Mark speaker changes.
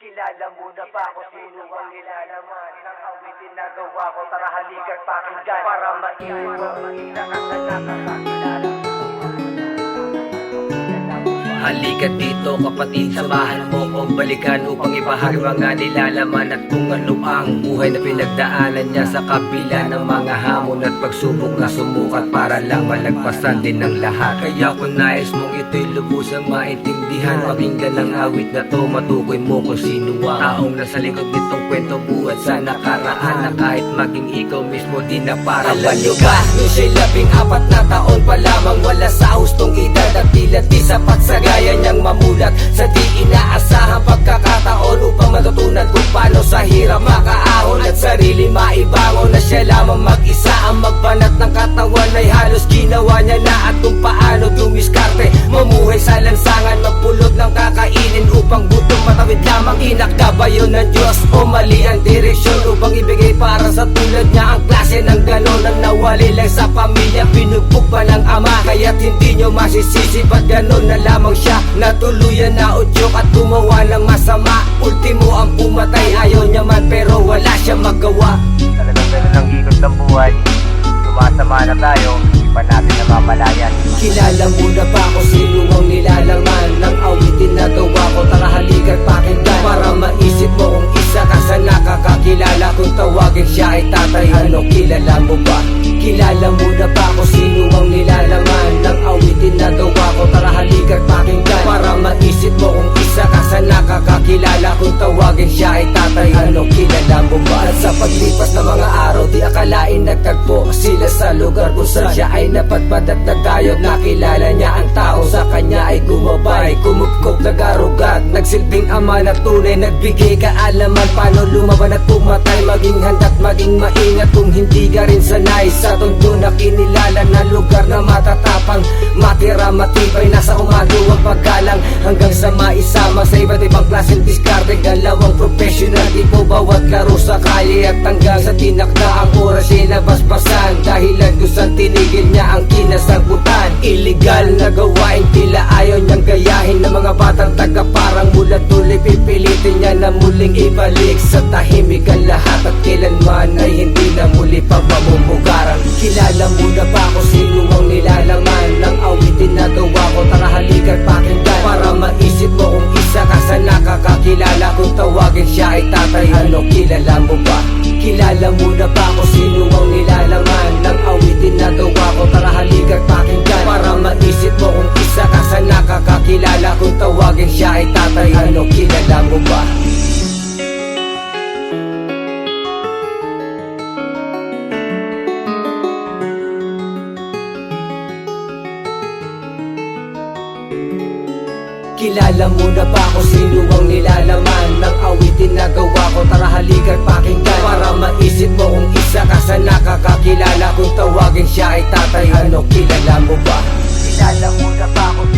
Speaker 1: Kilala mo na ba kung sino ang nilalaman ng awitin na gawa ko? Tara halika't pakinggan para maisip mo ang isa kang nakakakilala.
Speaker 2: Halika dito kapatid, samahan mo kong balikan upang ibahagi mga nilalaman at kung ano ang buhay na pinagdaanan niya sa kabila ng mga hamon at pagsubok na sumukat para lang malagpasan din ng lahat. Kaya kung nais mong ito'y lubusang maintindihan, pakinggan ang awit na to, matukoy mo kung sino ang taong nasa likod nitong kwento buhat sa nakaraan na kahit maging ikaw mismo di na para balikan. Alam nyo ba, nung siya'y 14 na taon pa lamang, wala sa hustong edad at tila di sapat sa gaya niyang mamulat sa di inaasahang pagkakataon upang matutunan kung paano sa hirap makaahon at sarili maibangon na siya lamang mag-isa ang magbanat ng katawan ay halos ginawa niya na at kung paano dumiskarte mamuhay sa lansangan, magpulot ng kakainin upang gutom matawid lamang. Inakda ba yun ng Diyos o mali ang direksyon upang ibigay para sa tulad niya ang klase ng ganon ang nawali lang sa pamilya, pinugbog pa ng ama, kaya't hindi nyo masisisi ba't ganon na lamang siya natuluyan na udyok at gumawa ng masama. Ultimo ang pumatay, ayaw niya man pero wala siyang magawa.
Speaker 1: Talagang ganun ang ikot ng buhay. Sumasama na tayo, hindi pa natin namamalayan.
Speaker 2: Kilala mo na ba kung sino ang nilalaman ng awitin na gawa ko? Tara halika't pakinggan para maisip mo kung isa ka sa nakakakilala. Kung tawagin siya ay tatay, ano kilala mo ba? Kilala mo na ba kung sino ang nilalaman ng awitin na gawa ko? Tara halika't pakinggan para maisip mo kung isa ka sa nakakakilala. Kung tawagin siya ay tatay, ano kilala mo ba? At sa paglipas ng mga araw di akalain nagtagpo sila sa lugar kung saan siya ay napadpad at nagdayog. Nakilala niya ang tao sa kanya ay gumabay, kumupkop, nag-arugat, nagsilbing ama na tunay, nagbigay kaalaman paano lumaban at pumatay. Maging handa't maging maingat kung hindi ka rin sanay sa tondo na kinilala na lugar na matatapang, matira matibay, nasa umado ang paggalang hanggang sa maisama sa iba't ibang klaseng diskarte. Dalawang professional tipo bawat laro sa kalye at hanggang sa tinakda ang oras ay nabasbasan dahilan kung saan tinigil niya ang kinasagutan. Illegal na gawain tila ayaw niyang gayahin ng mga batang taga-parang mula tuloy pipilitin niya na muling ibalik sa tahimik ang lahat at kailanman ay hindi na muli pagmamumugaran. Kilala mo na ba kung sino ang nilalaman ng awitin na gawa ko? Tara halika't pakinggan para maisip mo kung isa ka sa nakakakilala. Kung tawagin siya ay tatay, ano kilala mo ba? Kilala mo na ba kung sino ang nilalaman ng awitin na gawa ko? Tara halika't pakinggan para maisip mo kung isa ka sa nakakakilala. Kung tawagin siya ay tatay, ano kilala mo ba? Kilala mo na ba kung sino ang nilalaman ng awitin na gawa ko? Tara halika't pakinggan para maisip mo kung isa ka sa nakakakilala. Kung tawagin siya ay tatay, ano kilala mo ba?
Speaker 1: Kilala mo na ba kung